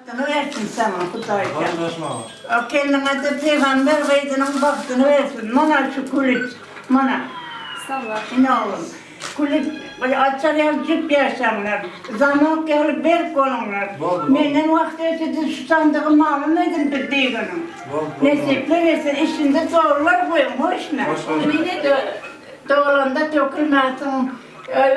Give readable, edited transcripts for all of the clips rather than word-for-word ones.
Baktığını versin sana Kudayca. O kendine de peygamber veydinin baktığını versin. Bana şu kulit, bana. Sağ ol. Ne oğlum? Kulit, açar yazıcık yaşamlar. Zaman gelip berk olunlar. Menden vakti ötede şu sandığı malum edin bir diyelim. Nesipler versin, içinde doğrular koyun, hoş mu? Doğulanda dökülmesin.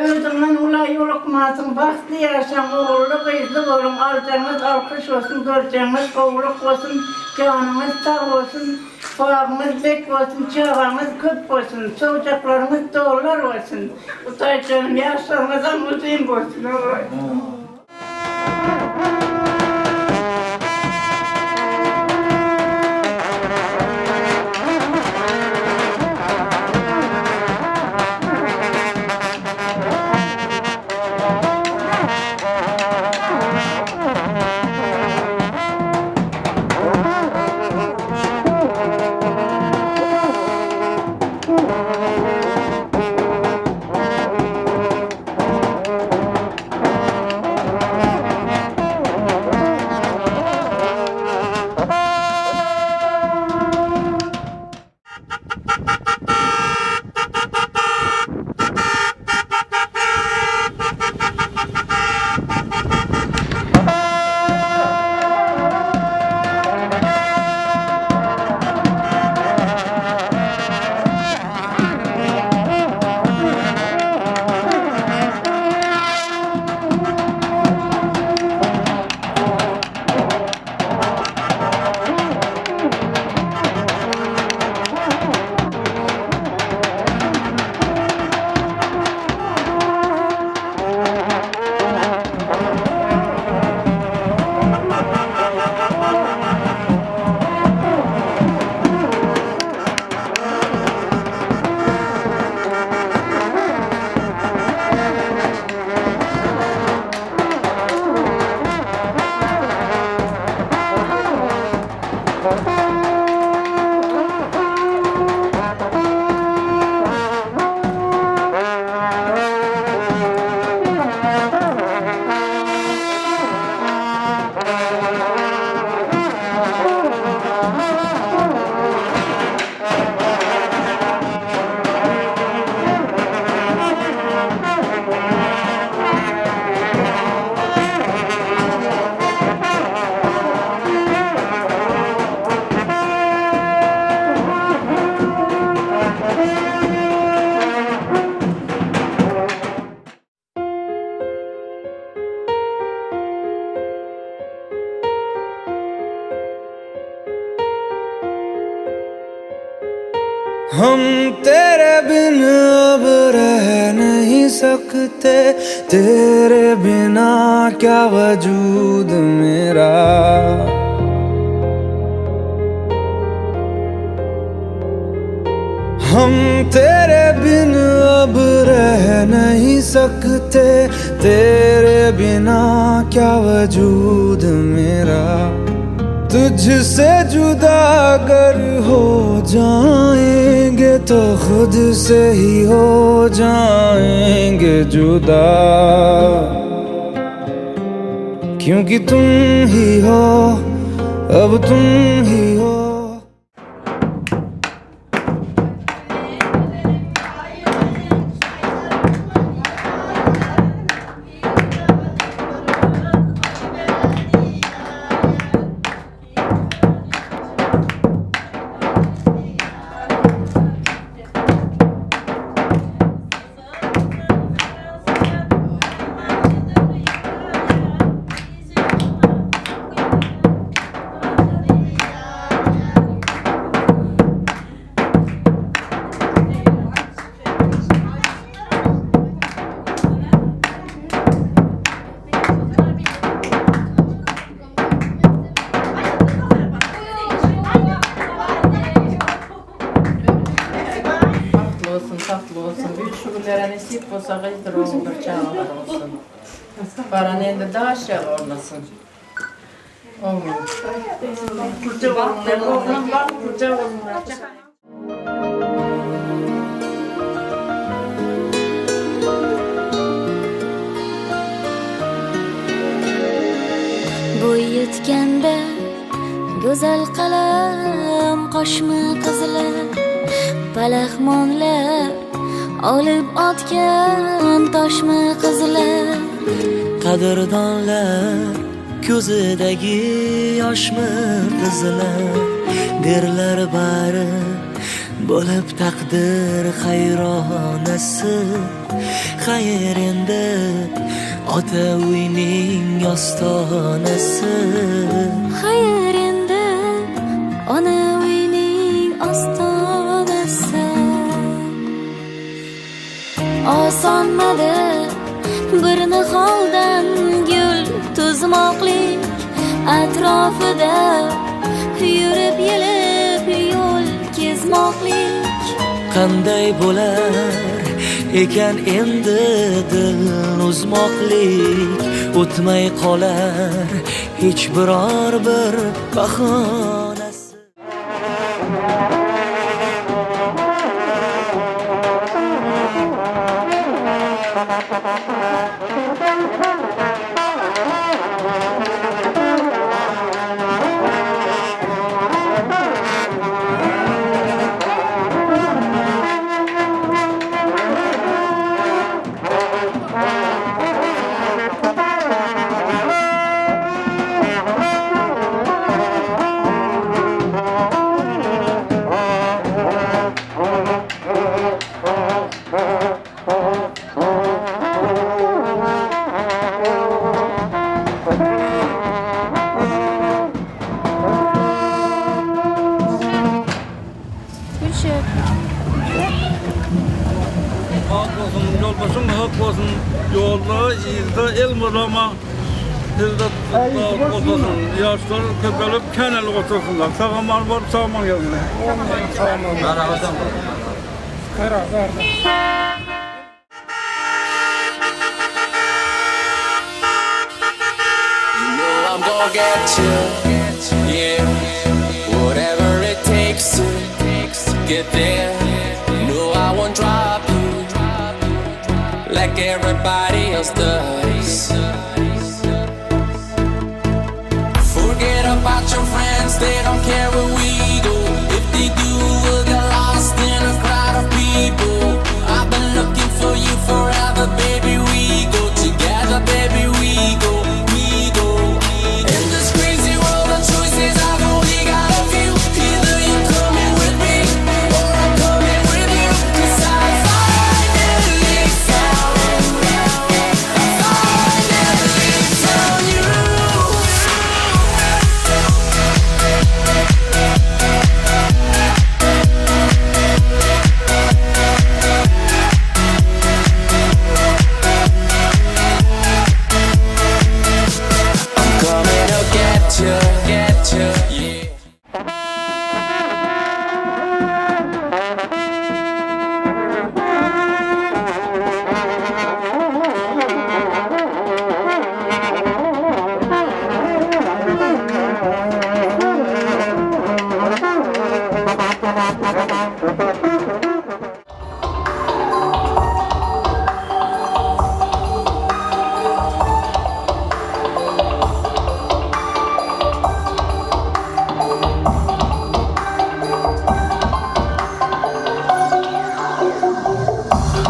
Özümden ulay yolukmasın, baktı yaşam, oğullu kızlı olun, alacağınız alkış olsun, göreceğiniz oğulluk olsun, canınız sağ olsun, bağımız bek olsun, çağımız köp olsun, çocuklarımız doğrular olsun. Utayacağım yaşlarınıza mutayım olsun. हम तेरे बिन अब रह नहीं सकते, तेरे बिना क्या वजूद मेरा। हम तेरे बिन अब रह नहीं सकते, तेरे बिना क्या वजूद मेरा। तुझसे जुदा अगर हो जाएंगे तो खुद से ही हो जाएंगे जुदा, क्योंकि तुम ही हो, अब तुम ही हो। Tatlı olsun, büyük şükürlere nasip olsa kızdır oğuldur, çağlar olsun. Paran elde daha aşağı olmasın. Oğlum. Kurca oğlum, oğlum bak, kurca oğlum. Bu yiğit o'tganda go'zal qalam qoshmi qizlar palaxmonlar olib otgan toshmi qizlar qadrdonlar ko'zidagi yoshmi qizlar derlar bari bo'lib taqdir hayronasi xayr endi ota uyning ostonasi xayr endi ona uyning ostonasi osonmadi bir niholdan gul tuzmoqlik atrofida yurib yelib yo'l kezmoqlik qanday bo'lar ekan endi dil uzmoqlik o'tmay qolar hech biror bir bahonasi Yolbaşım hak olsun, yolda, izde, el mırama, sizde otursun, yaşlar köpelip kenel otursunlar. Sağaman var, sağaman gelme. I'm gonna get you, yeah. Whatever it takes to get there. No, I won't drop you like everybody else does. Forget about your friends, they don't care where we go. If they do, we'll get lost in a crowd of people. I've been looking for you forever, baby. We go together, baby. We go. In this crazy world of choices, I've only got a few. Either you're coming with me, or I'm coming with you. 'Cause I finally found you. I'm coming to get you, yeah.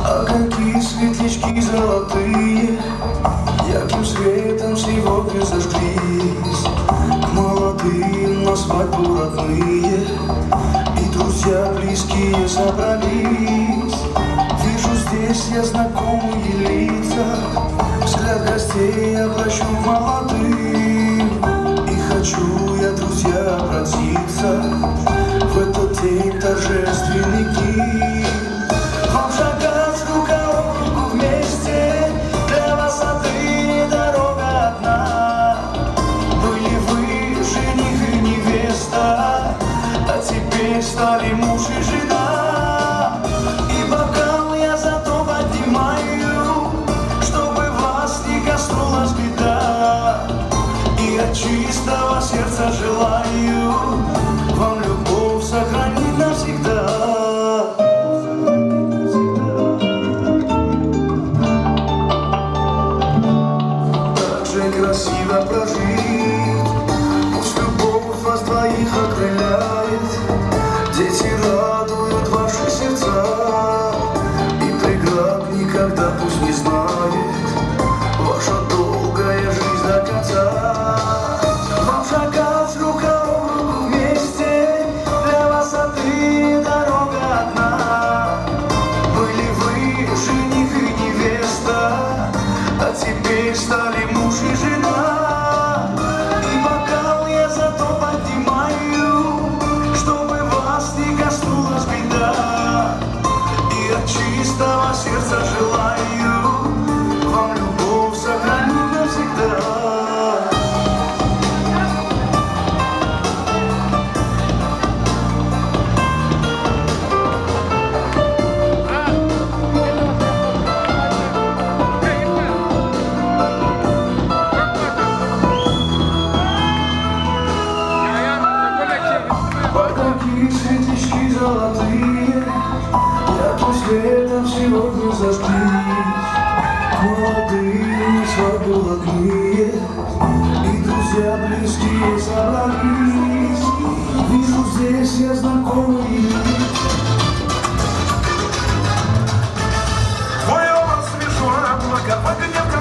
Огоньки, светлячки золотые, ярким светом сегодня зажглись. Молодые на свадьбу родные, и друзья близкие собрались. Вижу здесь я знакомые лица, взгляд гостей обращу к молодым. И хочу я, друзья, обратиться в этот день торжественный гимн. Вам шагать рука об руку вместе, для вас отныне дорога одна. Были вы жених и невеста, а теперь стали муж и жена. И бокал я зато поднимаю, чтобы вас не коснулась беда. И от чистого сердца желаю вам любовь сохранить навсегда. Красиво прожить Яркие светлячки золотые ярким светом сегодня зажглись. Молодые на свадьбу родные и друзья близкие собрались. Вижу здесь я знакомый лиц. Твой образ вижу облако, под небом